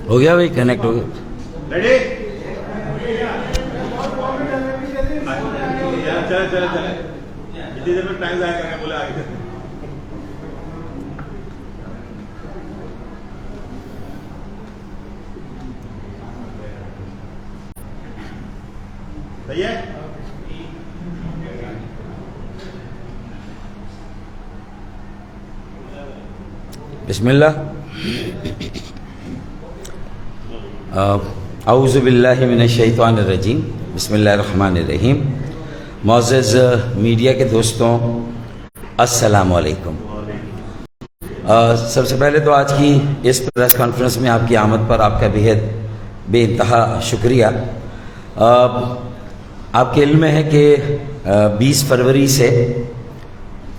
ہو گیا بھائی، کنیکٹ ہو گیا. بسم اللہ. اعوذ باللہ من الشیطان الرجیم. بسم اللہ الرحمن الرحیم. معزز میڈیا کے دوستوں، السلام علیکم. سب سے پہلے تو آج کی اس پریس کانفرنس میں آپ کی آمد پر آپ کا بے انتہا شکریہ. آپ کے علم میں ہے کہ 20 فروری سے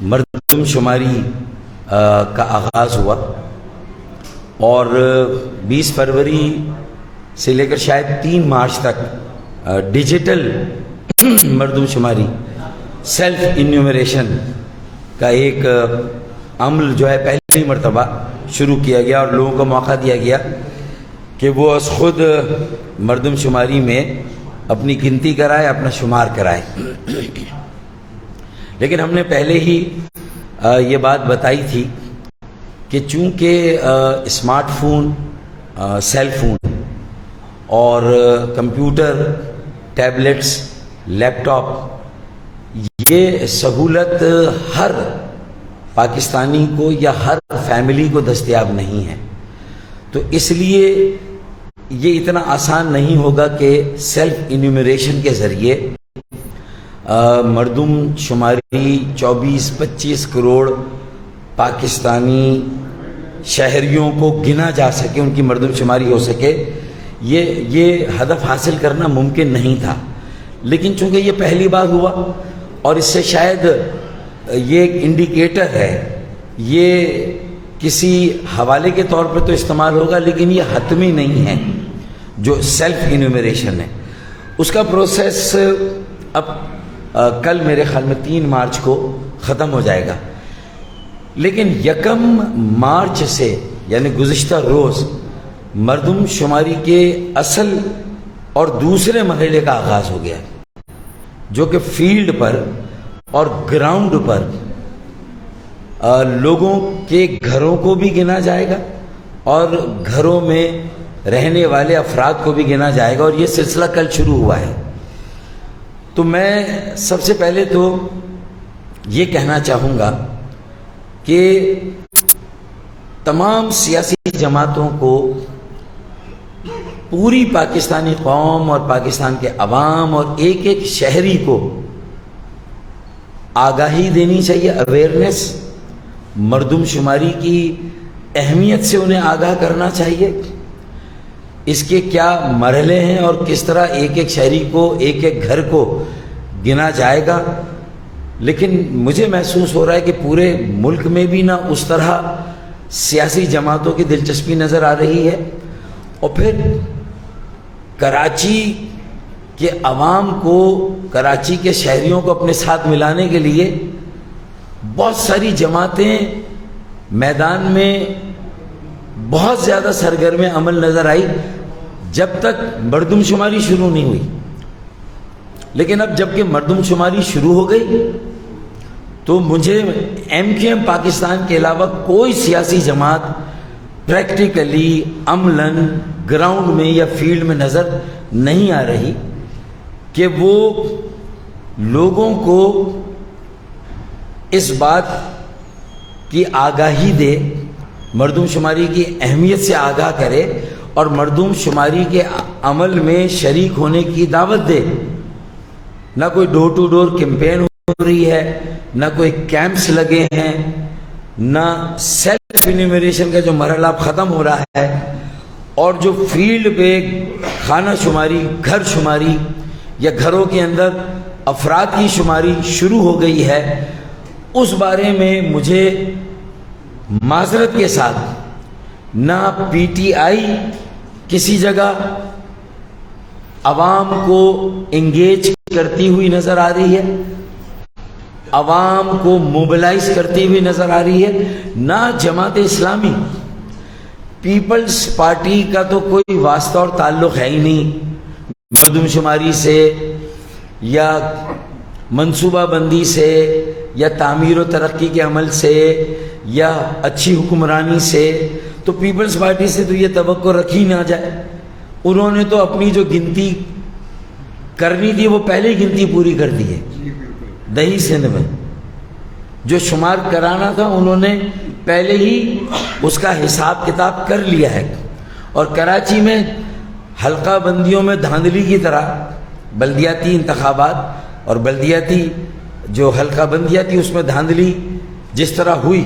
مردم شماری کا آغاز ہوا، اور 20 فروری سے لے کر شاید 3 مارچ تک ڈیجیٹل مردم شماری، سیلف انیومریشن کا ایک عمل جو ہے پہلی مرتبہ شروع کیا گیا، اور لوگوں کو موقع دیا گیا کہ وہ از خود مردم شماری میں اپنی گنتی کرائے، اپنا شمار کرائے. لیکن ہم نے پہلے ہی یہ بات بتائی تھی کہ چونکہ اسمارٹ فون، سیل فون اور کمپیوٹر، ٹیبلٹس، لیپ ٹاپ، یہ سہولت ہر پاکستانی کو یا ہر فیملی کو دستیاب نہیں ہے، تو اس لیے یہ اتنا آسان نہیں ہوگا کہ سیلف انیومریشن کے ذریعے مردم شماری 24-25 کروڑ پاکستانی شہریوں کو گنا جا سکے، ان کی مردم شماری ہو سکے. یہ ہدف حاصل کرنا ممکن نہیں تھا، لیکن چونکہ یہ پہلی بار ہوا، اور اس سے شاید یہ ایک انڈیکیٹر ہے، یہ کسی حوالے کے طور پر تو استعمال ہوگا، لیکن یہ حتمی نہیں ہے. جو سیلف انیومریشن ہے اس کا پروسیس اب کل میرے خیال میں 3 مارچ کو ختم ہو جائے گا، لیکن 1 مارچ سے یعنی گزشتہ روز مردم شماری کے اصل اور دوسرے مرحلے کا آغاز ہو گیا، جو کہ فیلڈ پر اور گراؤنڈ پر لوگوں کے گھروں کو بھی گنا جائے گا اور گھروں میں رہنے والے افراد کو بھی گنا جائے گا، اور یہ سلسلہ کل شروع ہوا ہے. تو میں سب سے پہلے تو یہ کہنا چاہوں گا کہ تمام سیاسی جماعتوں کو، پوری پاکستانی قوم اور پاکستان کے عوام اور ایک ایک شہری کو آگاہی دینی چاہیے، اویئرنیس، مردم شماری کی اہمیت سے انہیں آگاہ کرنا چاہیے، اس کے کیا مرحلے ہیں اور کس طرح ایک ایک شہری کو، ایک ایک گھر کو گنا جائے گا. لیکن مجھے محسوس ہو رہا ہے کہ پورے ملک میں بھی نہ اس طرح سیاسی جماعتوں کی دلچسپی نظر آ رہی ہے، اور پھر کراچی کے عوام کو، کراچی کے شہریوں کو اپنے ساتھ ملانے کے لیے بہت ساری جماعتیں میدان میں بہت زیادہ سرگرم عمل نظر آئی جب تک مردم شماری شروع نہیں ہوئی. لیکن اب جب کہ مردم شماری شروع ہو گئی تو مجھے MQM پاکستان کے علاوہ کوئی سیاسی جماعت پریکٹیکلی، عملاً، گراؤنڈ میں یا فیلڈ میں نظر نہیں آ رہی کہ وہ لوگوں کو اس بات کی آگاہی دے، مردم شماری کی اہمیت سے آگاہ کرے اور مردم شماری کے عمل میں شریک ہونے کی دعوت دے. نہ کوئی ڈور ٹو ڈور کیمپین ہو رہی ہے، نہ کوئی کیمپس لگے ہیں، نہ سیلف انیومریشن کا جو مرحلہ ختم ہو رہا ہے، اور جو فیلڈ پہ خانہ شماری، گھر شماری یا گھروں کے اندر افراد کی شماری شروع ہو گئی ہے، اس بارے میں مجھے معذرت کے ساتھ نہ PTI کسی جگہ عوام کو انگیج کرتی ہوئی نظر آ رہی ہے، عوام کو موبلائز کرتی ہوئی نظر آ رہی ہے، نہ جماعت اسلامی، پیپلز پارٹی کا تو کوئی واسطہ اور تعلق ہے ہی نہیں مردم شماری سے یا منصوبہ بندی سے یا تعمیر و ترقی کے عمل سے یا اچھی حکمرانی سے، تو پیپلز پارٹی سے تو یہ توقع رکھی نہ جائے۔ انہوں نے تو اپنی جو گنتی کرنی تھی وہ پہلے ہی گنتی پوری کر دی ہے، دہی سندھ میں جو شمار کرانا تھا انہوں نے پہلے ہی اس کا حساب کتاب کر لیا ہے، اور کراچی میں حلقہ بندیوں میں دھاندلی کی طرح بلدیاتی انتخابات اور بلدیاتی جو حلقہ بندیاں تھی اس میں دھاندلی جس طرح ہوئی،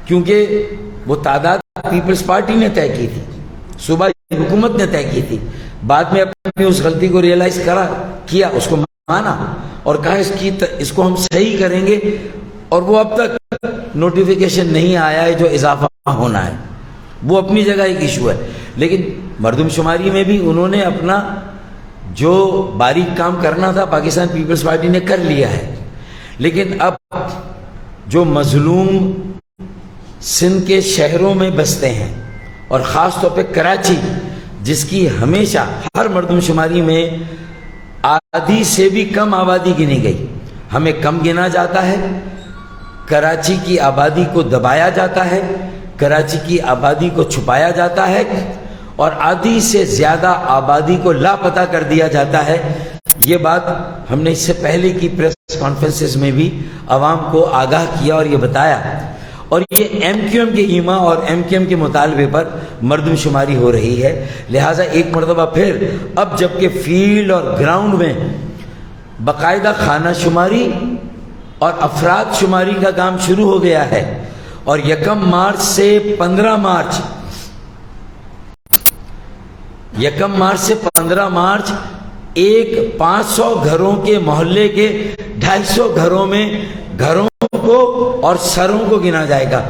کیونکہ وہ تعداد پیپلز پارٹی نے طے کی تھی، صوبائی حکومت نے طے کی تھی، بعد میں اپنی اس غلطی کو ریئلائز کیا، اس کو مانا اور کہا اس کو ہم صحیح کریں گے، اور وہ اب تک نوٹیفیکیشن نہیں آیا ہے جو اضافہ ہونا ہے، وہ اپنی جگہ ایک ایشو ہے۔ لیکن مردم شماری میں بھی انہوں نے اپنا جو باریک کام کرنا تھا پاکستان پیپلز پارٹی نے کر لیا ہے، لیکن اب جو مظلوم سندھ کے شہروں میں بستے ہیں اور خاص طور پہ کراچی جس کی ہمیشہ ہر مردم شماری میں آدھی سے بھی کم آبادی گنی گئی، ہمیں کم گنا جاتا ہے، کراچی کی آبادی کو دبایا جاتا ہے، کراچی کی آبادی کو چھپایا جاتا ہے، اور آدھی سے زیادہ آبادی کو لاپتہ کر دیا جاتا ہے۔ یہ بات ہم نے اس سے پہلے کی پریس کانفرنسز میں بھی عوام کو آگاہ کیا اور یہ بتایا، اور یہ ایم کیو ایم کے ایما اور ایم کیو ایم کے مطالبے پر مردم شماری ہو رہی ہے۔ لہٰذا ایک مرتبہ پھر اب جبکہ فیلڈ اور گراؤنڈ میں باقاعدہ خانہ شماری اور افراد شماری کا کام شروع ہو گیا ہے، اور 1 مارچ سے 15 مارچ ایک 500 گھروں کے محلے کے 250 گھروں میں گھروں کو اور سروں کو گنا جائے گا،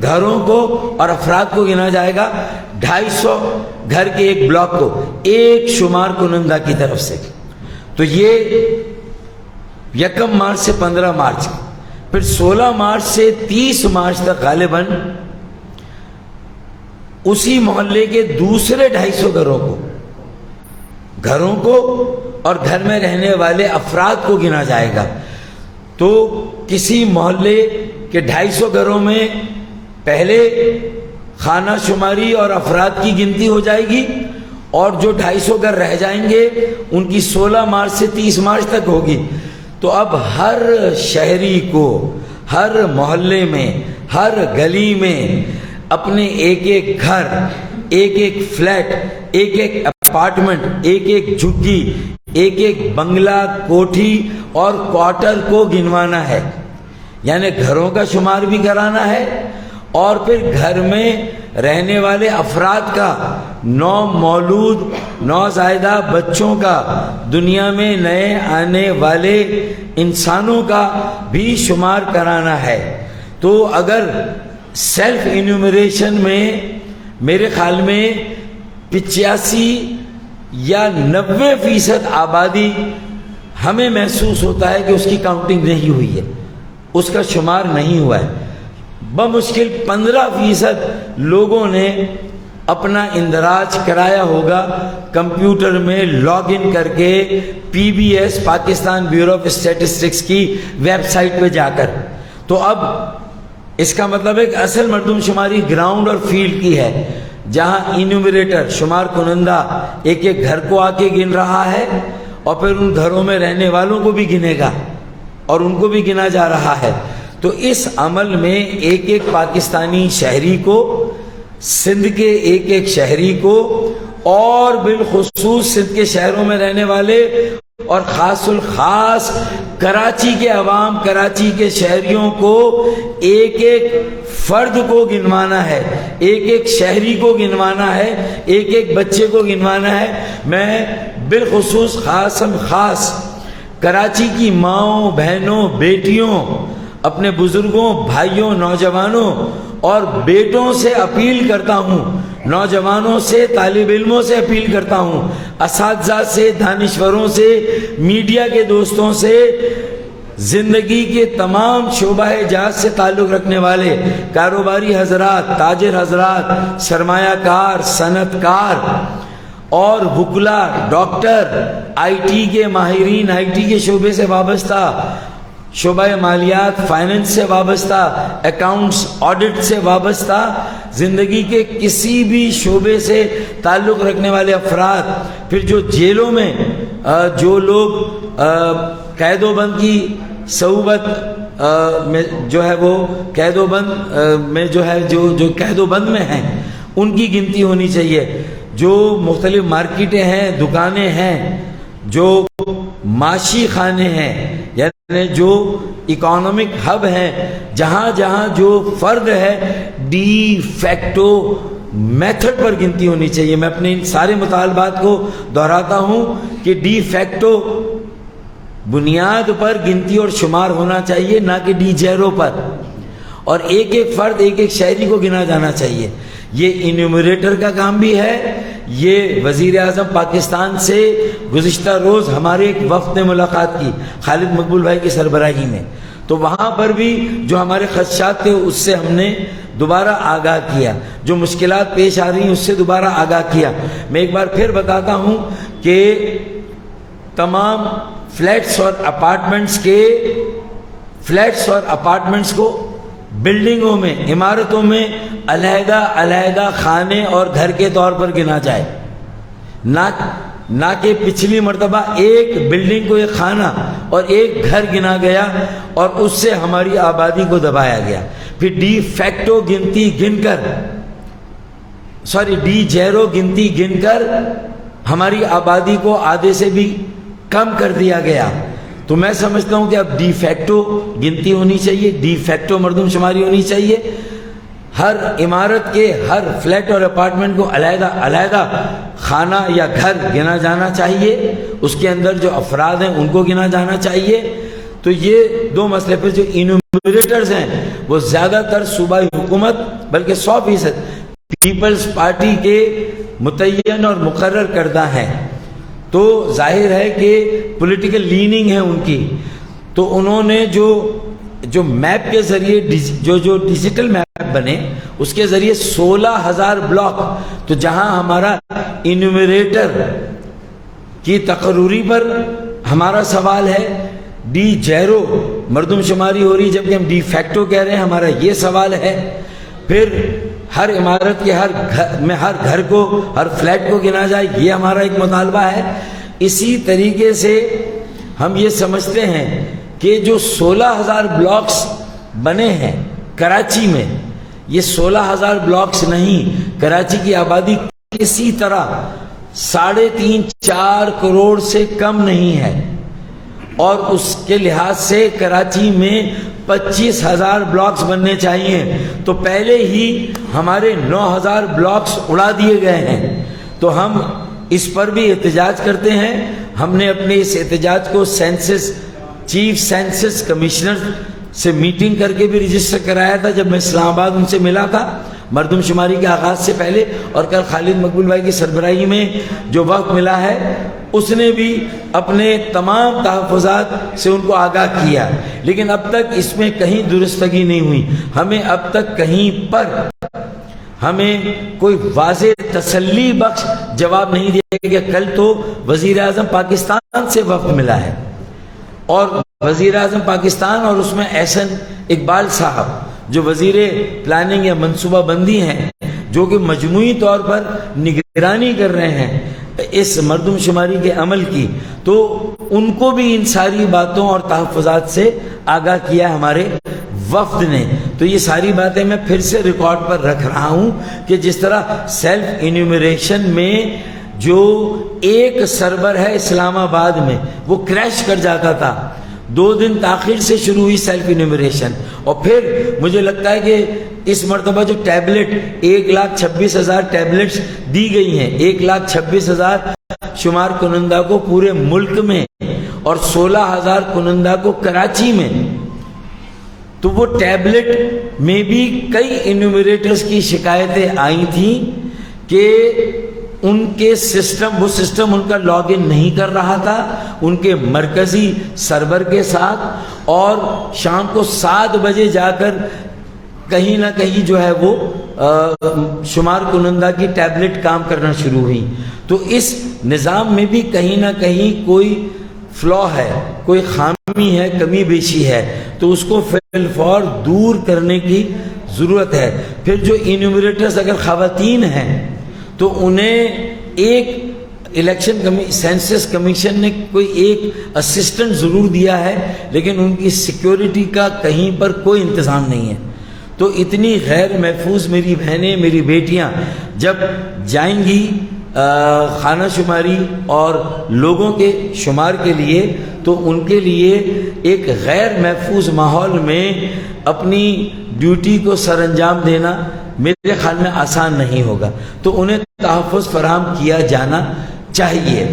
گھروں کو اور افراد کو گنا جائے گا، 250 گھر کے ایک بلاک کو ایک شمار کنندہ کی طرف سے۔ تو یہ 1 مارچ سے 15 مارچ، پھر 16 مارچ سے 30 مارچ تک غالباً اسی محلے کے دوسرے 250 گھروں کو اور گھر میں رہنے والے افراد کو گنا جائے گا۔ تو کسی محلے کے 250 گھروں میں پہلے خانہ شماری اور افراد کی گنتی ہو جائے گی، اور جو 250 گھر رہ جائیں گے ان کی 16 مارچ سے 30 مارچ تک ہوگی۔ تو اب ہر شہری کو ہر محلے میں ہر گلی میں اپنے ایک ایک گھر، ایک ایک فلیٹ، ایک ایک اپارٹمنٹ، ایک ایک جھگی، ایک ایک بنگلہ، کوٹھی اور کوارٹر کو گنوانا ہے، یعنی گھروں کا شمار بھی کرانا ہے، اور پھر گھر میں رہنے والے افراد کا، نو مولود نوزائیدہ بچوں کا، دنیا میں نئے آنے والے انسانوں کا بھی شمار کرانا ہے۔ تو اگر سیلف انیومریشن میں میرے خیال میں 85 یا 90% آبادی ہمیں محسوس ہوتا ہے کہ اس کی کاؤنٹنگ نہیں ہوئی ہے، اس کا شمار نہیں ہوا ہے۔ بمشکل 15% لوگوں نے اپنا اندراج کرایا ہوگا کمپیوٹر میں لاگ ان کر کے PBS Pakistan bureau of statistics کی ویب سائٹ پہ جا کر۔ تو اب اس کا مطلب ہے کہ اصل مردم شماری گراؤنڈ اور فیلڈ کی ہے، جہاں انیومریٹر شمار کنندہ ایک ایک گھر کو آ کے گن رہا ہے، اور پھر ان گھروں میں رہنے والوں کو بھی گنے گا اور ان کو بھی گنا جا رہا ہے۔ تو اس عمل میں ایک ایک پاکستانی شہری کو، سندھ کے ایک ایک شہری کو، اور بالخصوص سندھ کے شہروں میں رہنے والے اور خاص الخاص کراچی کے عوام، کراچی کے شہریوں کو ایک ایک فرد کو گنوانا ہے، ایک ایک شہری کو گنوانا ہے، ایک ایک بچے کو گنوانا ہے۔ میں بالخصوص خاص کراچی کی ماؤں، بہنوں، بیٹیوں، اپنے بزرگوں، بھائیوں، نوجوانوں اور بیٹوں سے اپیل کرتا ہوں، نوجوانوں سے، طالب علموں سے اپیل کرتا ہوں، اساتذہ سے، دانشوروں سے، میڈیا کے دوستوں سے، زندگی کے تمام شعبہ جات سے تعلق رکھنے والے کاروباری حضرات، تاجر حضرات، سرمایہ کار، صنعت کار اور وکلا، ڈاکٹر، آئی ٹی کے ماہرین، آئی ٹی کے شعبے سے وابستہ، شعبہ مالیات، فائننس سے وابستہ، اکاؤنٹس، آڈٹ سے وابستہ، زندگی کے کسی بھی شعبے سے تعلق رکھنے والے افراد، پھر جو جیلوں میں جو لوگ قید و بند کی صعوبت میں جو ہے وہ قید و بند میں جو ہے جو قید و بند میں ہیں ان کی گنتی ہونی چاہیے، جو مختلف مارکیٹیں ہیں، دکانیں ہیں، جو معاشی خانے ہیں، یعنی جو اکانومک ہب ہیں، جہاں جہاں جو فرد ہے ڈی فیکٹو میتھڈ پر گنتی ہونی چاہیے۔ میں اپنے ان سارے مطالبات کو دہراتا ہوں کہ ڈی فیکٹو بنیاد پر گنتی اور شمار ہونا چاہیے، نہ کہ ڈی جیرو پر، اور ایک ایک فرد، ایک ایک شہری کو گنا جانا چاہیے۔ یہ انیومریٹر کا کام بھی ہے۔ یہ وزیر اعظم پاکستان سے گزشتہ روز ہمارے ایک وفد نے ملاقات کی خالد مقبول بھائی کی سربراہی میں، تو وہاں پر بھی جو ہمارے خدشات تھے اس سے ہم نے دوبارہ آگاہ کیا، جو مشکلات پیش آ رہی ہیں اس سے دوبارہ آگاہ کیا۔ میں ایک بار پھر بتاتا ہوں کہ تمام فلیٹس اور اپارٹمنٹس کو بلڈنگوں میں، عمارتوں میں علیحدہ علیحدہ خانے اور گھر کے طور پر گنا جائے، نہ کہ پچھلی مرتبہ ایک بلڈنگ کو ایک خانہ اور ایک گھر گنا گیا اور اس سے ہماری آبادی کو دبایا گیا۔ پھر ڈی فیکٹو گنتی گن کر ڈی جیرو گنتی گن کر ہماری آبادی کو آدھے سے بھی کم کر دیا گیا۔ تو میں سمجھتا ہوں کہ اب ڈی فیکٹو گنتی ہونی چاہیے، ڈی فیکٹو مردم شماری ہونی چاہیے، ہر عمارت کے ہر فلیٹ اور اپارٹمنٹ کو علیحدہ علیحدہ خانہ یا گھر گنا جانا چاہیے، اس کے اندر جو افراد ہیں ان کو گنا جانا چاہیے۔ تو یہ دو مسئلے پر جو انیومریٹرز ہیں وہ زیادہ تر صوبائی حکومت بلکہ 100% پیپلز پارٹی کے متعین اور مقرر کردہ ہیں، تو ظاہر ہے کہ پولیٹیکل لیننگ ہے ان کی، تو انہوں نے جو میپ کے ذریعے جو ڈیجیٹل میپ بنے اس کے ذریعے 16,000 بلاک، تو جہاں ہمارا انیومریٹر کی تقرری پر ہمارا سوال ہے، ڈی جیرو مردم شماری ہو رہی جبکہ ہم ڈی فیکٹو کہہ رہے ہیں، ہمارا یہ سوال ہے۔ پھر ہر عمارت کے ہر گھر کو، ہر فلیٹ کو گنا جائے، یہ ہمارا ایک مطالبہ ہے۔ اسی طریقے سے ہم یہ سمجھتے ہیں کہ جو 16,000 بلاکس بنے ہیں کراچی میں، یہ 16,000 بلاکس نہیں، کراچی کی آبادی کسی طرح 3.5-4 کروڑ سے کم نہیں ہے، اور اس کے لحاظ سے کراچی میں 25,000 بلاکس بننے چاہیے، تو پہلے ہی ہمارے 9,000 بلاکس اڑا دیے گئے ہیں۔ تو ہم اس پر بھی احتجاج کرتے ہیں۔ ہم نے اپنے اس احتجاج کو چیف سینسس کمشنر سے میٹنگ کر کے بھی رجسٹر کرایا تھا جب میں اسلام آباد ان سے ملا تھا مردم شماری کے آغاز سے پہلے، اور کل خالد مقبول بھائی کی سربراہی میں جو وقت ملا ہے اس نے بھی اپنے تمام تحفظات سے ان کو آگاہ کیا، لیکن اب تک اس میں کہیں درستگی نہیں ہوئی۔ ہمیں اب تک کہیں پر کوئی واضح تسلی بخش جواب نہیں دیا کہ کل تو وزیر اعظم پاکستان سے وفد ملا ہے، اور وزیر اعظم پاکستان اور اس میں احسن اقبال صاحب جو وزیر پلاننگ یا منصوبہ بندی ہیں، جو کہ مجموعی طور پر نگرانی کر رہے ہیں اس مردم شماری کے عمل کی، تو ان کو بھی ان ساری باتوں اور تحفظات سے آگاہ کیا ہمارے وفد نے۔ تو یہ ساری باتیں میں پھر سے ریکارڈ پر رکھ رہا ہوں کہ جس طرح سیلف انیومریشن میں جو ایک سرور ہے اسلام آباد میں وہ کریش کر جاتا تھا، 2 دن تاخیر سے شروع ہوئی سیلف انیومریشن، اور پھر مجھے لگتا ہے کہ اس مرتبہ جو ٹیبلٹ 1,26,000 ٹیبلٹس دی گئی ہیں، 1,26,000 شمار کنندہ کو پورے ملک میں اور 16,000 کنندہ کو کراچی میں، تو وہ ٹیبلٹ میں بھی کئی انیومریٹرز کی شکایتیں آئی تھیں کہ ان کے سسٹم، وہ سسٹم ان کا لاگ ان نہیں کر رہا تھا ان کے مرکزی سرور کے ساتھ، اور شام کو 7 بجے جا کر کہیں نہ کہیں جو ہے وہ شمار کنندہ کی ٹیبلٹ کام کرنا شروع ہوئی. تو اس نظام میں بھی کہیں نہ کہیں کوئی فلا ہے، کوئی خامی ہے، کمی بیشی ہے، تو اس کو فی الفور دور کرنے کی ضرورت ہے. پھر جو انیومریٹرز اگر خواتین ہیں تو انہیں ایک الیکشن سینسس کمیشن نے کوئی ایک اسسٹنٹ ضرور دیا ہے، لیکن ان کی سیکیورٹی کا کہیں پر کوئی انتظام نہیں ہے. تو اتنی غیر محفوظ میری بہنیں، میری بیٹیاں جب جائیں گی خانہ شماری اور لوگوں کے شمار کے لیے، تو ان کے لیے ایک غیر محفوظ ماحول میں اپنی ڈیوٹی کو سر انجام دینا میرے خیال میں آسان نہیں ہوگا. تو انہیں تحفظ فراہم کیا جانا چاہیے.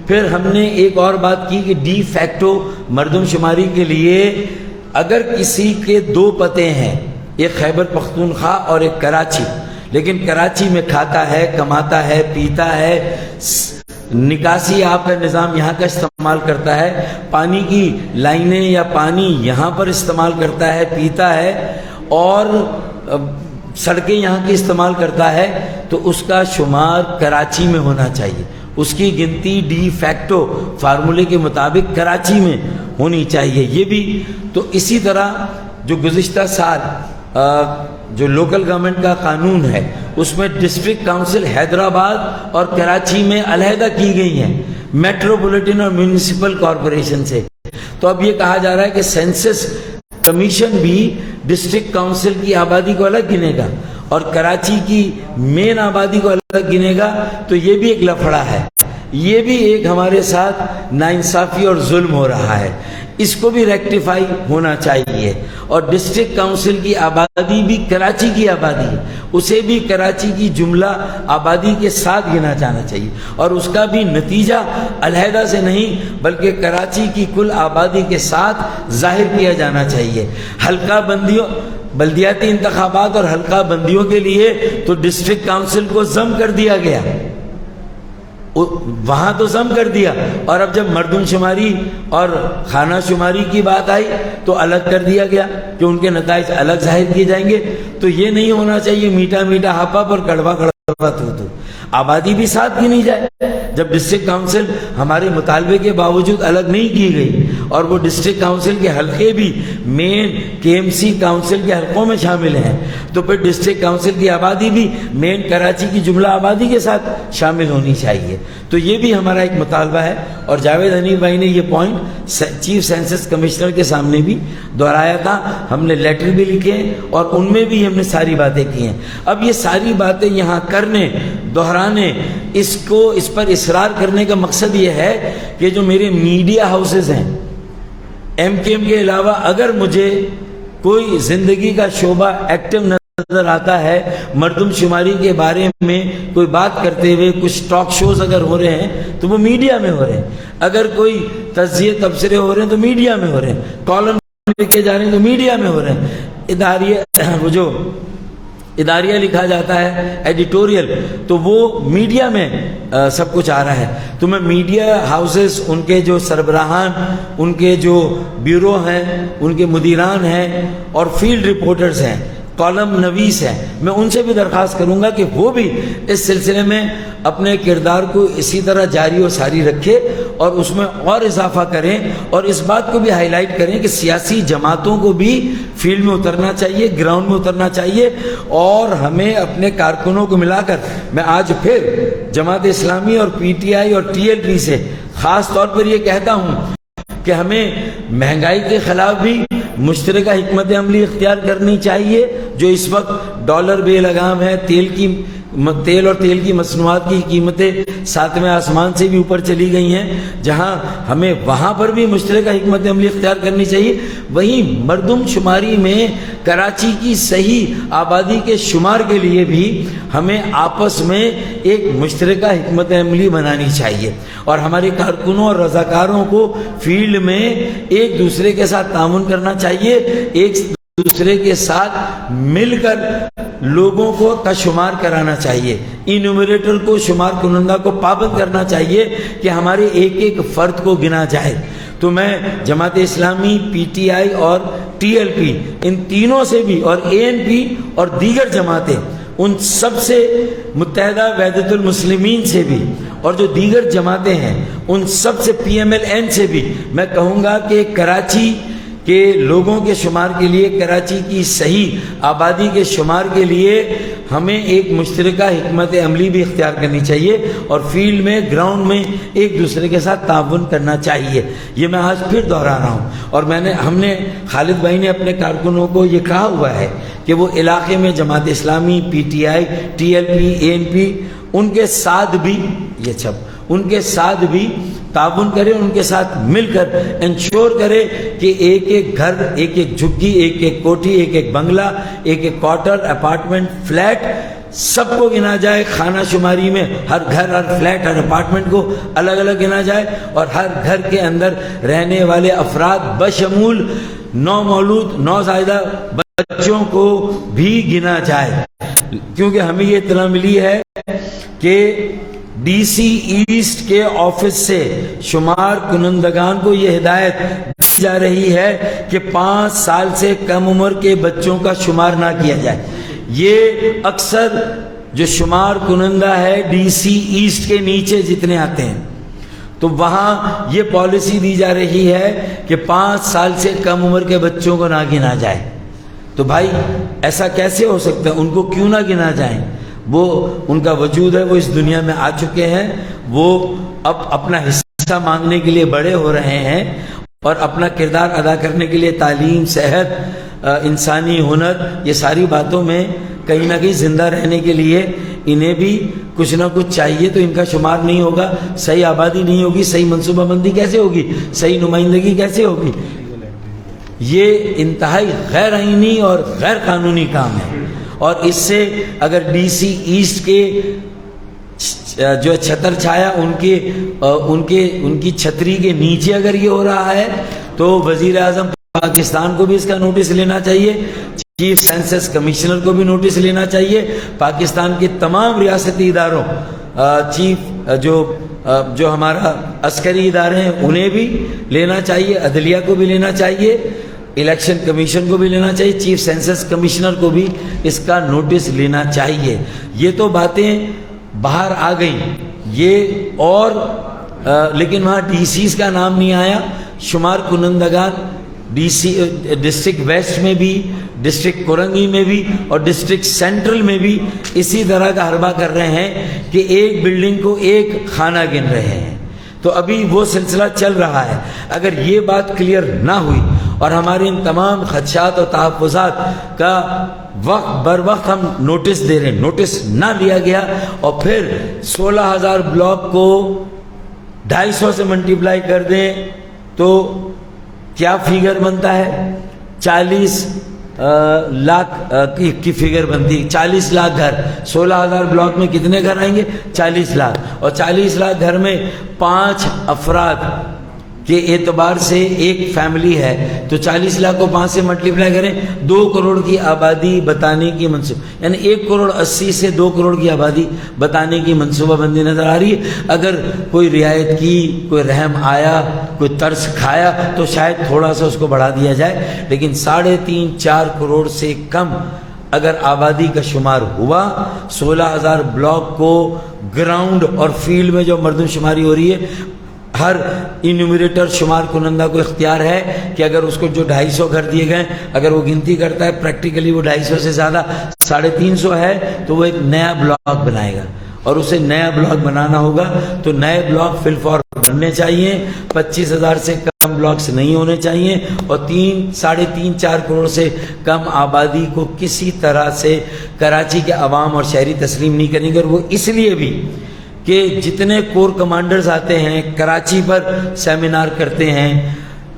پھر ہم نے ایک اور بات کی کہ ڈی فیکٹو مردم شماری کے لیے اگر کسی کے 2 پتے ہیں، ایک خیبر پختونخوا اور ایک کراچی، لیکن کراچی میں کھاتا ہے، کماتا ہے، پیتا ہے، نکاسی آپ کا نظام یہاں کا استعمال کرتا ہے، پانی کی لائنیں یا پانی یہاں پر استعمال کرتا ہے، پیتا ہے، اور سڑکیں یہاں کی استعمال کرتا ہے، تو اس کا شمار کراچی میں ہونا چاہیے. اس کی گنتی ڈی فیکٹو فارمولے کے مطابق کراچی میں ہونی چاہیے. یہ بھی تو اسی طرح جو گزشتہ سال جو لوکل گورنمنٹ کا قانون ہے اس میں ڈسٹرکٹ کاؤنسل حیدرآباد اور کراچی میں علیحدہ کی گئی ہیں میٹروپولیٹن اور میونسپل کارپوریشن سے. تو اب یہ کہا جا رہا ہے کہ سینسس کمیشن بھی ڈسٹرکٹ کاؤنسل کی آبادی کو الگ گنے گا اور کراچی کی مین آبادی کو الگ گنے گا. تو یہ بھی ایک لفڑا ہے، یہ بھی ایک ہمارے ساتھ ناانصافی اور ظلم ہو رہا ہے. اس کو بھی ریکٹیفائی ہونا چاہیے. اور ڈسٹرکٹ کاؤنسل کی آبادی بھی کراچی کی آبادی ہے، اسے بھی کراچی کی جملہ آبادی کے ساتھ گنا جانا چاہیے، اور اس کا بھی نتیجہ علیحدہ سے نہیں بلکہ کراچی کی کل آبادی کے ساتھ ظاہر کیا جانا چاہیے. حلقہ بندیوں، بلدیاتی انتخابات اور حلقہ بندیوں کے لیے تو ڈسٹرکٹ کاؤنسل کو ضم کر دیا گیا، وہاں تو ضم کر دیا، اور اب جب مردم شماری اور خانہ شماری کی بات آئی تو الگ کر دیا گیا کہ ان کے نتائج الگ ظاہر کیے جائیں گے. تو یہ نہیں ہونا چاہیے میٹھا میٹھا ہاپا پر کڑوا کڑوا تو آبادی بھی ساتھ گنی جائے. جب ڈسٹرکٹ کاؤنسل ہمارے مطالبے کے باوجود الگ نہیں کی گئی اور وہ ڈسٹرکٹ کاؤنسل کے حلقے بھی مین کے ایم سی کاؤنسل کے حلقوں میں شامل ہیں، تو پھر ڈسٹرکٹ کاؤنسل کی آبادی بھی مین کراچی کی جملہ آبادی کے ساتھ شامل ہونی چاہیے. تو یہ بھی ہمارا ایک مطالبہ ہے، اور جاوید حنیف بھائی نے یہ پوائنٹ چیف سینسس کمشنر کے سامنے بھی دہرایا تھا. ہم نے لیٹر بھی لکھے ہیں اور ان میں بھی ہم نے ساری باتیں کی ہیں. اب یہ ساری باتیں یہاں کرنے، دہرانے، اس پر اصرار کرنے کا مقصد یہ ہے کہ جو میرے میڈیا ہاؤسز ہیں ایم کے ایم کے علاوہ، اگر مجھے کوئی زندگی کا شعبہ ایکٹیو نظر آتا ہے مردم شماری کے بارے میں کوئی بات کرتے ہوئے، کچھ ٹاک شوز اگر ہو رہے ہیں تو وہ میڈیا میں ہو رہے ہیں، اگر کوئی تجزیے تبصرے ہو رہے ہیں تو میڈیا میں ہو رہے ہیں، کالم لکھے جا رہے ہیں تو میڈیا میں ہو رہے ہیں، وہ جو اداریہ لکھا جاتا ہے ایڈیٹوریل، تو وہ میڈیا میں سب کچھ آ رہا ہے. تو میں میڈیا ہاؤسز، ان کے جو سربراہان، ان کے جو بیورو ہیں، ان کے مدیران ہیں اور فیلڈ رپورٹرز ہیں، کالم نویس ہیں، میں ان سے بھی درخواست کروں گا کہ وہ بھی اس سلسلے میں اپنے کردار کو اسی طرح جاری و ساری رکھے اور اس میں اور اضافہ کریں، اور اس بات کو بھی ہائی لائٹ کریں کہ سیاسی جماعتوں کو بھی فیلڈ میں اترنا چاہیے، گراؤنڈ میں اترنا چاہیے، اور ہمیں اپنے کارکنوں کو ملا کر، میں آج پھر جماعت اسلامی اور پی ٹی آئی اور ٹی ایل پی سے خاص طور پر یہ کہتا ہوں کہ ہمیں مہنگائی کے خلاف بھی مشترکہ حکمت عملی اختیار کرنی چاہیے. جو اس وقت ڈالر بے لگام ہے، تیل اور تیل کی مصنوعات کی قیمتیں 7ویں آسمان سے بھی اوپر چلی گئی ہیں، جہاں ہمیں وہاں پر بھی مشترکہ حکمت عملی اختیار کرنی چاہیے. وہیں مردم شماری میں کراچی کی صحیح آبادی کے شمار کے لیے بھی ہمیں آپس میں ایک مشترکہ حکمت عملی بنانی چاہیے، اور ہمارے کارکنوں اور رضاکاروں کو فیلڈ میں ایک دوسرے کے ساتھ تعاون کرنا چاہیے، ایک دوسرے کے ساتھ مل کر لوگوں کو کا شمار کرانا چاہیے، انومریٹر کو، شمار کنندہ کو پابند کرنا چاہیے کہ ہمارے ایک ایک فرد کو گنا جائے۔ تو میں جماعت اسلامی، پی ٹی آئی اور ٹی ایل پی، ان تینوں سے بھی، اور اے این پی اور دیگر جماعتیں، ان سب سے، متحدہ وحدت المسلمین سے بھی، اور جو دیگر جماعتیں ہیں ان سب سے، پی ایم ایل این سے بھی میں کہوں گا کہ کراچی کے لوگوں کے شمار کے لیے، کراچی کی صحیح آبادی کے شمار کے لیے ہمیں ایک مشترکہ حکمت عملی بھی اختیار کرنی چاہیے، اور فیلڈ میں، گراؤنڈ میں ایک دوسرے کے ساتھ تعاون کرنا چاہیے۔ یہ میں آج پھر دہرا رہا ہوں، اور ہم نے خالد بھائی نے اپنے کارکنوں کو یہ کہا ہوا ہے کہ وہ علاقے میں Jamaat Islami, P T I, T L P, A N P, ان کے ساتھ بھی، یہ سب ان کے ساتھ بھی تعاون کرے، ان کے ساتھ مل کر انشور کرے کہ ایک ایک گھر، ایک ایک جھگی، ایک ایک کوٹھی، ایک ایک بنگلہ، ایک ایک کوارٹر، اپارٹمنٹ، فلیٹ، سب کو گنا جائے۔ خانہ شماری میں ہر گھر، ہر فلیٹ، ہر اپارٹمنٹ کو الگ الگ گنا جائے، اور ہر گھر کے اندر رہنے والے افراد بشمول نومولود، نوزائیدہ بچوں کو بھی گنا جائے، کیونکہ ہمیں یہ اطلاع ملی ہے کہ ڈی سی ایسٹ کے آفس سے شمار کنندگان کو یہ ہدایت دی جا رہی ہے کہ 5 سال سے کم عمر کے بچوں کا شمار نہ کیا جائے۔ یہ اکثر جو شمار کنندہ ہے ڈی سی ایسٹ کے نیچے جتنے آتے ہیں، تو وہاں یہ پالیسی دی جا رہی ہے کہ 5 سال سے کم عمر کے بچوں کو نہ گنا جائے۔ تو بھائی ایسا کیسے ہو سکتا ہے؟ ان کو کیوں نہ گنا جائیں؟ وہ ان کا وجود ہے، وہ اس دنیا میں آ چکے ہیں، وہ اب اپنا حصہ مانگنے کے لیے بڑے ہو رہے ہیں، اور اپنا کردار ادا کرنے کے لیے تعلیم، صحت، انسانی ہنر، یہ ساری باتوں میں کہیں نہ کہیں زندہ رہنے کے لیے انہیں بھی کچھ نہ کچھ چاہیے۔ تو ان کا شمار نہیں ہوگا، صحیح آبادی نہیں ہوگی، صحیح منصوبہ بندی کیسے ہوگی، صحیح نمائندگی کیسے ہوگی؟ یہ انتہائی غیر آئینی اور غیر قانونی کام ہے، اور اس سے اگر ڈی سی ایسٹ کے جو چھتر چھایا ان کی چھتری کے نیچے اگر یہ ہو رہا ہے، تو وزیر اعظم پاکستان کو بھی اس کا نوٹس لینا چاہیے، چیف سینسس کمشنر کو بھی نوٹس لینا چاہیے، پاکستان کے تمام ریاستی اداروں، چیف جو ہمارا عسکری ادارے ہیں انہیں بھی لینا چاہیے، عدلیہ کو بھی لینا چاہیے، الیکشن کمیشن کو بھی لینا چاہیے، چیف سینسس کمشنر کو بھی اس کا نوٹس لینا چاہیے۔ یہ تو باتیں باہر آ گئیں، یہ اور لیکن وہاں ڈی سیز کا نام نہیں آیا۔ شمار کنندگان ڈی سی ڈسٹرکٹ ویسٹ میں بھی، ڈسٹرکٹ کورنگی میں بھی، اور ڈسٹرکٹ سینٹرل میں بھی اسی طرح کا حربہ کر رہے ہیں کہ ایک بلڈنگ کو ایک خانہ گن رہے ہیں۔ تو ابھی وہ سلسلہ چل رہا ہے۔ اگر یہ بات کلیئر نہ ہوئی اور ہمارے ان تمام خدشات اور تحفظات کا بر وقت ہم نوٹس دے رہے ہیں، نوٹس نہ لیا گیا، اور پھر 16,000 بلاک کو 250 سے ملٹیپلائی کر دیں تو کیا فیگر بنتا ہے؟ 40 لاکھ کی فگر بنتی ہے، 40 لاکھ گھر، 16,000 بلاک میں کتنے گھر آئیں گے؟ 40 لاکھ، اور 40 لاکھ گھر میں 5 افراد کے اعتبار سے ایک فیملی ہے، تو 40 لاکھ کو 5 سے ملٹیپلائی کریں، 2 کروڑ کی آبادی بتانے کی منصوبہ، یعنی 1 کروڑ 80 سے 2 کروڑ کی آبادی بتانے کی منصوبہ بندی نظر آ رہی ہے۔ اگر کوئی رعایت کی، کوئی رحم آیا، کوئی ترس کھایا تو شاید تھوڑا سا اس کو بڑھا دیا جائے، لیکن 3.5-4 کروڑ سے کم اگر آبادی کا شمار ہوا، 16,000 بلاک کو گراؤنڈ اور فیلڈ میں جو مردم شماری ہو رہی ہے، ہر انیومریٹر شمار کنندہ کو اختیار ہے کہ اگر اس کو جو 250 گھر دیے گئے، اگر وہ گنتی کرتا ہے پریکٹیکلی وہ 250 سے زیادہ 350 ہے، تو وہ ایک نیا بلاک بنائے گا، اور اسے نیا بلاک بنانا ہوگا تو نئے بلاک فی الفور بننے چاہیے، 25,000 سے کم بلاکس نہیں ہونے چاہیے، اور 3.5-4 کروڑ سے کم آبادی کو کسی طرح سے کراچی کے عوام اور شہری تسلیم نہیں کریں گے۔ اور وہ اس لیے بھی کہ جتنے کور کمانڈرز آتے ہیں کراچی پر سیمینار کرتے ہیں،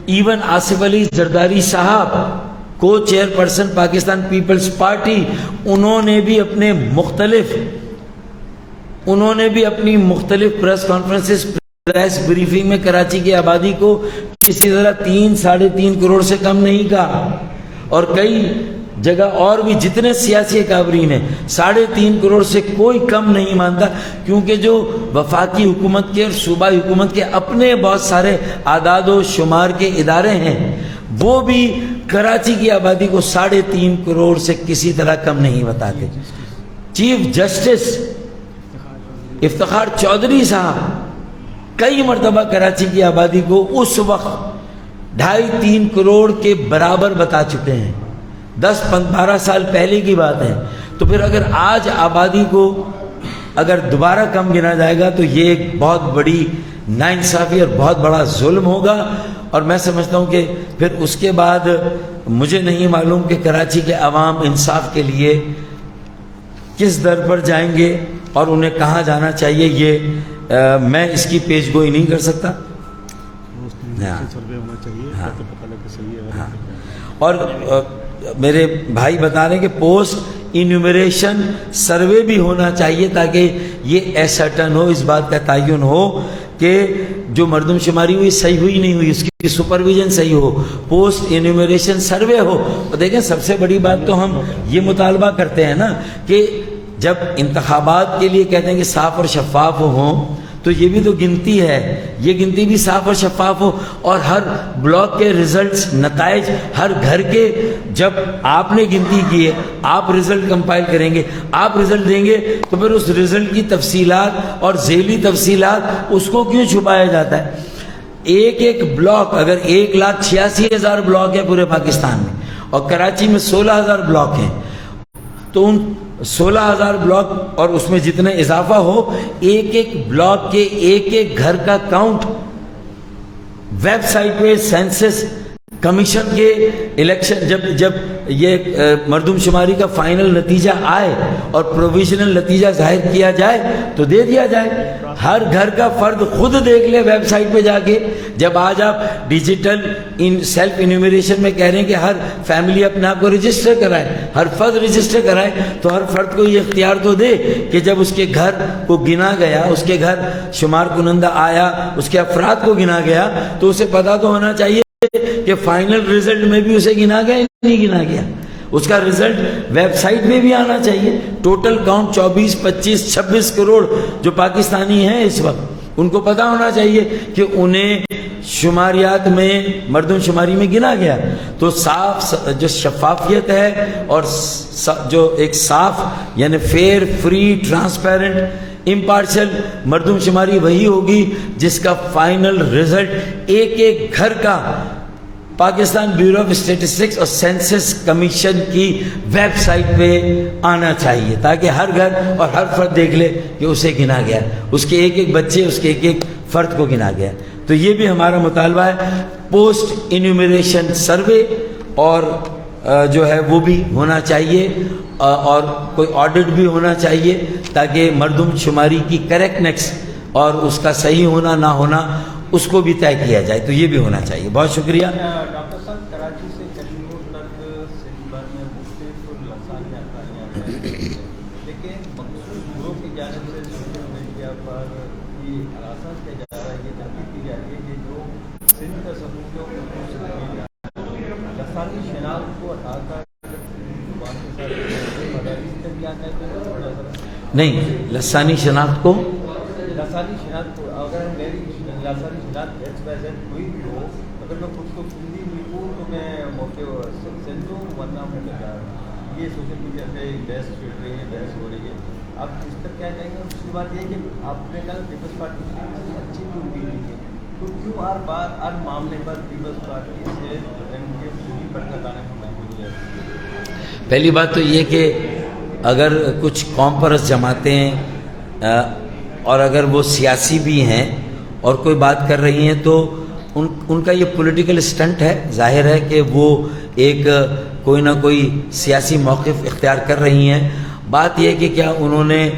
ایون آصف علی زرداری صاحب کو چیئر پرسن پاکستان پیپلز پارٹی، انہوں نے بھی اپنی مختلف پریس کانفرنسز، پریس بریفنگ میں کراچی کی آبادی کو کسی طرح 3-3.5 کروڑ سے کم نہیں کہا، اور کئی جگہ اور بھی جتنے سیاسی اکابرین ہیں 3.5 کروڑ سے کوئی کم نہیں مانتا، کیونکہ جو وفاقی حکومت کے اور صوبائی حکومت کے اپنے بہت سارے اعداد و شمار کے ادارے ہیں، وہ بھی کراچی کی آبادی کو 3.5 کروڑ سے کسی طرح کم نہیں بتاتے۔ چیف جسٹس افتخار چودھری صاحب کئی مرتبہ کراچی کی آبادی کو اس وقت 2.5-3 کروڑ کے برابر بتا چکے ہیں، 10-12 سال پہلے کی بات ہے۔ تو پھر اگر آج آبادی کو اگر دوبارہ کم گنا جائے گا تو یہ ایک بہت بڑی ناانصافی اور بہت بڑا ظلم ہوگا، اور میں سمجھتا ہوں کہ پھر اس کے بعد مجھے نہیں معلوم کہ کراچی کے عوام انصاف کے لیے کس در پر جائیں گے اور انہیں کہاں جانا چاہیے، یہ میں اس کی پیش گوئی نہیں کر سکتا۔ اور میرے بھائی بتا رہے ہیں کہ پوسٹ انیومریشن سروے بھی ہونا چاہیے تاکہ یہ ایسرٹن ہو، اس بات کا تعین ہو کہ جو مردم شماری ہوئی صحیح ہوئی نہیں ہوئی، اس کی سپرویژن صحیح ہو، پوسٹ انیومریشن سروے ہو۔ اور دیکھیں سب سے بڑی بات تو ہم یہ مطالبہ کرتے ہیں نا کہ جب انتخابات کے لیے کہتے ہیں کہ صاف اور شفاف ہوں، تو یہ بھی تو گنتی ہے، یہ گنتی بھی صاف اور شفاف ہو، اور ہر بلاک کے ریزلٹس، نتائج ہر گھر کے، جب آپ نے گنتی کی ہے آپ رزلٹ کمپائل کریں گے، آپ رزلٹ دیں گے، تو پھر اس رزلٹ کی تفصیلات اور ذیلی تفصیلات اس کو کیوں چھپایا جاتا ہے؟ ایک بلاک، اگر 1,86,000 بلاک ہے پورے پاکستان میں اور کراچی میں 16,000 بلاک ہیں، تو ان 16,000 بلاک اور اس میں جتنے اضافہ ہو، ایک بلاک کے ایک گھر کا کاؤنٹ ویب سائٹ پہ سینسس کمیشن کے الیکشن جب یہ مردم شماری کا فائنل نتیجہ آئے اور پروویژنل نتیجہ ظاہر کیا جائے تو دے دیا جائے، ہر گھر کا فرد خود دیکھ لے ویب سائٹ پہ جا کے۔ جب آج آپ ڈیجیٹل سیلف انیومریشن میں کہہ رہے ہیں کہ ہر فیملی اپنے آپ کو رجسٹر کرائے، ہر فرد رجسٹر کرائے، تو ہر فرد کو یہ اختیار تو دے کہ جب اس کے گھر کو گنا گیا، اس کے گھر شمار کنندہ آیا، اس کے افراد کو گنا گیا، تو اسے پتہ تو ہونا چاہیے کہ فائنل رزلٹ میں بھی اسے گنا گیا یا نہیں گنا گیا، اس کا رزلٹ ویب سائٹ میں بھی آنا چاہیے۔ ٹوٹل کاؤنٹ 24, 25, 26 کروڑ جو پاکستانی ہیں اس وقت، ان کو پتہ ہونا چاہیے کہ انہیں شماریات میں مردم شماری میں گنا گیا۔ تو صاف جو شفافیت ہے اور جو ایک صاف یعنی فیئر، فری، ٹرانسپیرنٹ، امپارشل مردم شماری وہی ہوگی جس کا فائنل رزلٹ ایک گھر کا پاکستان بیورو آف اسٹیٹسٹکس اور سینسس کمیشن کی ویب سائٹ پہ آنا چاہیے، تاکہ ہر گھر اور ہر فرد دیکھ لے کہ اسے گنا گیا، اس کے ایک بچے، اس کے ایک فرد کو گنا گیا۔ تو یہ بھی ہمارا مطالبہ ہے، پوسٹ انیومریشن سروے اور جو ہے وہ بھی ہونا چاہیے، اور کوئی آڈٹ بھی ہونا چاہیے تاکہ مردم شماری کی کریکٹنیس اور اس کا صحیح ہونا نہ ہونا اس کو بھی طے کیا جائے، تو یہ بھی ہونا چاہیے۔ بہت شکریہ۔ ڈاکٹر صاحب، کراچی سے کشمیر تک سندھ بھر میں مختلف لسانی اکائیاں، لیکن مخصوص گروہ کی جانب سے سوشل میڈیا پر یہ ہراساں کیا جا رہا ہے، یہ تحقیق کی جا رہی ہے کہ جو سندھ کا ثبوت ہے لسانی شناخت کو ہٹا کر نہیں، لسانی شناخت کو اگر میری لسانی شناخت ایکس وائی زیڈ کوئی بھی ہو، اگر میں خود کو سندھی لکھوں تو میں موقع سندھ ہوں، ورنہ میں بتا یہ سوشل میڈیا پہ بحث چھڑ رہی ہے، بحث ہو رہی ہے، آپ اس پر کیا کہیں گے؟ دوسری بات یہ کہ آپ نے کہا پیپلز پارٹی کی اچھی کیوں بھی نہیں ہے، تو کیوں ہر معاملے پر پیپلز پارٹی سے پوری پر لگانے کو محبوب ہے؟ پہلی بات تو یہ کہ اگر کچھ قوم پرست جماعتیں اور اگر وہ سیاسی بھی ہیں اور کوئی بات کر رہی ہیں تو ان کا یہ پولیٹیکل اسٹنٹ ہے، ظاہر ہے کہ وہ ایک کوئی نہ کوئی سیاسی موقف اختیار کر رہی ہیں۔ بات یہ کہ کیا انہوں نے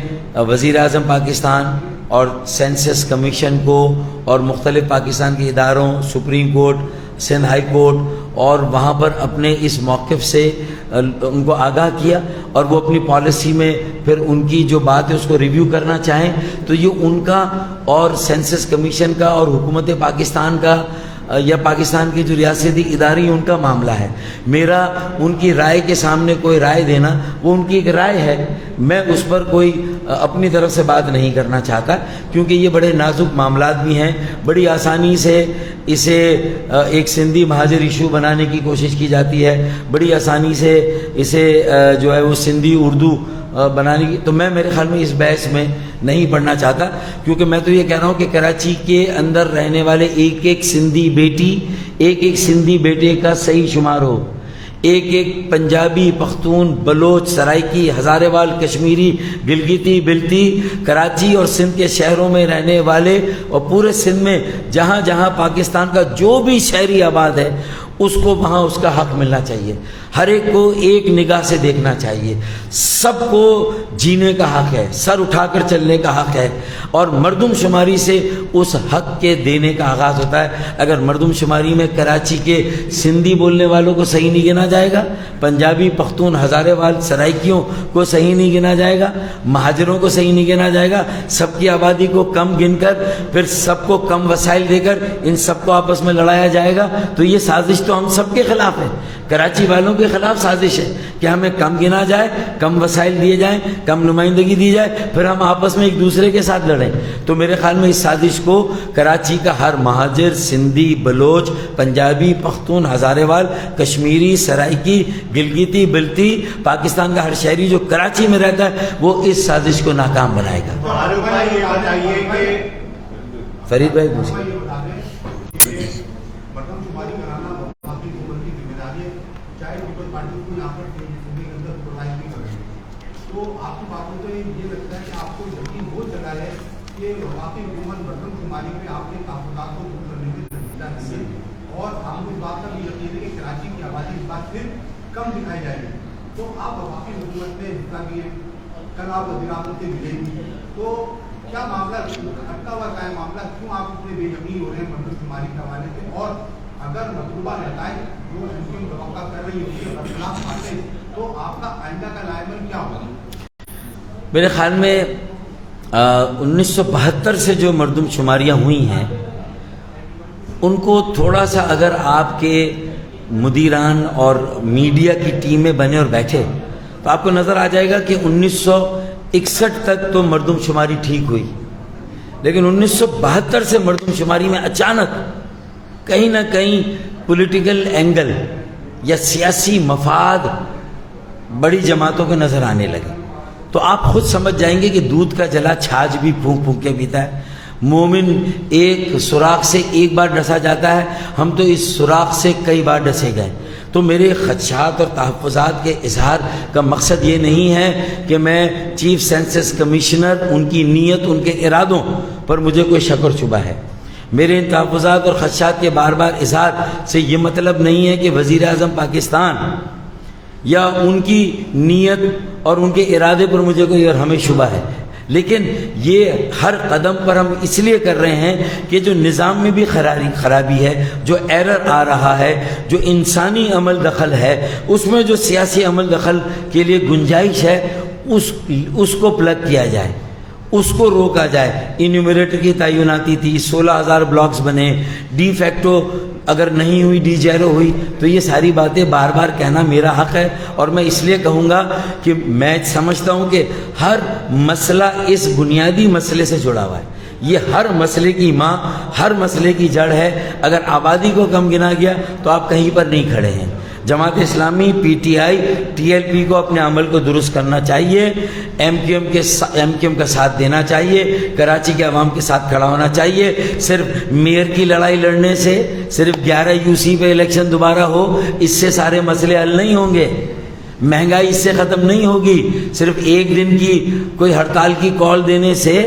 وزیر اعظم پاکستان اور سینسس کمیشن کو اور مختلف پاکستان کے اداروں، supreme court, Sindh high court, اور وہاں پر اپنے اس موقف سے ان کو آگاہ کیا، اور وہ اپنی پالیسی میں پھر ان کی جو بات ہے اس کو ریویو کرنا چاہیں، تو یہ ان کا اور سینسس کمیشن کا اور حکومت پاکستان کا یا پاکستان کے جو ریاستی ادارے ہیں ان کا معاملہ ہے. میرا ان کی رائے کے سامنے کوئی رائے دینا وہ ان کی ایک رائے ہے, میں اس پر کوئی اپنی طرف سے بات نہیں کرنا چاہتا, کیونکہ یہ بڑے نازک معاملات بھی ہیں. بڑی آسانی سے اسے ایک سندھی مہاجر ایشو بنانے کی کوشش کی جاتی ہے, بڑی آسانی سے اسے جو ہے وہ سندھی اردو بنانے کی, تو میں میرے خیال میں اس بحث میں نہیں پڑھنا چاہتا, کیونکہ میں تو یہ کہہ رہا ہوں کہ کراچی کے اندر رہنے والے ایک ایک سندھی بیٹی, ایک ایک سندھی بیٹے کا صحیح شمار ہو, ایک ایک پنجابی, پختون, بلوچ, سرائکی, ہزارے وال, کشمیری, گلگتی, بلتی, کراچی اور سندھ کے شہروں میں رہنے والے اور پورے سندھ میں جہاں جہاں پاکستان کا جو بھی شہری آباد ہے اس کو وہاں اس کا حق ملنا چاہیے. ہر ایک کو ایک نگاہ سے دیکھنا چاہیے. سب کو جینے کا حق ہے, سر اٹھا کر چلنے کا حق ہے, اور مردم شماری سے اس حق کے دینے کا آغاز ہوتا ہے. اگر مردم شماری میں کراچی کے سندھی بولنے والوں کو صحیح نہیں گنا جائے گا, پنجابی, پختون, ہزارے وال, سرائکیوں کو صحیح نہیں گنا جائے گا, مہاجروں کو صحیح نہیں گنا جائے گا, سب کی آبادی کو کم گن کر پھر سب کو کم وسائل دے کر ان سب کو آپس میں لڑایا جائے گا, تو یہ سازش تو ہم سب کے خلاف ہے. کراچی والوں کے خلاف سازش ہے کہ ہمیں کم گنا جائے, کم وسائل دیے جائیں, کم نمائندگی دی جائے, پھر ہم آپس میں ایک دوسرے کے ساتھ لڑیں. تو میرے خیال میں اس سازش کو کراچی کا ہر مہاجر, سندھی, بلوچ, پنجابی, پختون, ہزارے وال, کشمیری, سرائکی, گلگتی, بلتی, پاکستان کا ہر شہری جو کراچی میں رہتا ہے وہ اس سازش کو ناکام بنائے گا. فرید بھائی پوچھیں. تو آپ کی باتوں سے یہ لگتا ہے کہ آپ کو یقین ہو چکا ہے کہ وفاقی حکومت مردم شماری میں آپ کے تحفظات کو دور کرنے میں سنجیدہ نہیں ہے, اور ہم کو اس بات کا بھی یقین ہے کہ کراچی کی آبادی اس بات پھر کم دکھائی جائے گی. تو آپ وفاقی حکومت میں حصہ لیے, کل آپ وزیر اعظم سے ملیں گی, تو کیا معاملہ اٹکا ہوا کا ہے معاملہ, کیوں آپ اتنے بے یقین ہو رہے ہیں مردم شماری کے حوالے سے, اور اگر مطلوبہ نتائج جو متوقع کر رہی ہوتی ہے برخلاف آتے ہیں تو آپ کا آئندہ کا لائمن کیا ہوگا؟ میرے خیال میں 1972 سے جو مردم شماریاں ہوئی ہیں ان کو تھوڑا سا اگر آپ کے مدیران اور میڈیا کی ٹیمیں بنے اور بیٹھے تو آپ کو نظر آ جائے گا کہ 1961 تک تو مردم شماری ٹھیک ہوئی, لیکن 1972 سے مردم شماری میں اچانک کہیں نہ کہیں پولیٹیکل اینگل یا سیاسی مفاد بڑی جماعتوں کے نظر آنے لگے. تو آپ خود سمجھ جائیں گے کہ دودھ کا جلا چھاچھ بھی پھونک پھونک کے پیتا ہے. مومن ایک سوراخ سے ایک بار ڈسا جاتا ہے, ہم تو اس سوراخ سے کئی بار ڈسے گئے. تو میرے خدشات اور تحفظات کے اظہار کا مقصد یہ نہیں ہے کہ میں چیف سینسس کمشنر, ان کی نیت, ان کے ارادوں پر مجھے کوئی شک اور شبہ ہے. میرے ان تحفظات اور خدشات کے بار بار اظہار سے یہ مطلب نہیں ہے کہ وزیر اعظم پاکستان یا ان کی نیت اور ان کے ارادے پر مجھے کوئی اور ہمیں شبہ ہے, لیکن یہ ہر قدم پر ہم اس لیے کر رہے ہیں کہ جو نظام میں بھی خرابی ہے, جو ایرر آ رہا ہے, جو انسانی عمل دخل ہے, اس میں جو سیاسی عمل دخل کے لیے گنجائش ہے اس کو پلگ کیا جائے, اس کو روکا جائے. انیومریٹر کی تعیناتی تھی, 16,000 بلاکس بنے, ڈی فیکٹو اگر نہیں ہوئی ڈی جیرو ہوئی, تو یہ ساری باتیں بار بار کہنا میرا حق ہے, اور میں اس لیے کہوں گا کہ میں سمجھتا ہوں کہ ہر مسئلہ اس بنیادی مسئلے سے جڑا ہوا ہے. یہ ہر مسئلے کی ماں, ہر مسئلے کی جڑ ہے. اگر آبادی کو کم گنا گیا تو آپ کہیں پر نہیں کھڑے ہیں. جماعت Islami, P T I, T L پی کو اپنے عمل کو درست کرنا چاہیے, ایم کیو ایم کا ساتھ دینا چاہیے, کراچی کے عوام کے ساتھ کھڑا ہونا چاہیے. صرف میئر کی لڑائی لڑنے سے, صرف 11 یو سی پہ الیکشن دوبارہ ہو, اس سے سارے مسئلے حل نہیں ہوں گے. مہنگائی اس سے ختم نہیں ہوگی. صرف ایک دن کی کوئی ہڑتال کی کال دینے سے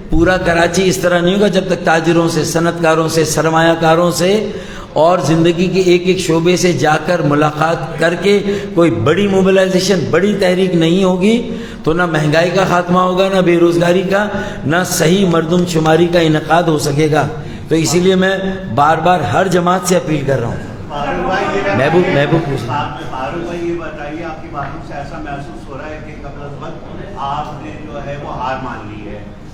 پورا کراچی اس طرح نہیں ہوگا جب تک تاجروں سے, صنعت کاروں سے, سرمایہ کاروں سے اور زندگی کے ایک ایک شعبے سے جا کر ملاقات کر کے کوئی بڑی موبلائزیشن, بڑی تحریک نہیں ہوگی, تو نہ مہنگائی کا خاتمہ ہوگا, نہ بے روزگاری کا, نہ صحیح مردم شماری کا انعقاد ہو سکے گا. تو اسی لیے میں بار بار ہر جماعت سے اپیل کر رہا ہوں. محبوب پوچھ. فاروق بھائی یہ بتائیے, آپ کی باتوں سے ایسا محسوس ہو رہا ہے کہ قبل از وقت آپ نے جو ہے وہ ہار مان لی ہے,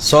100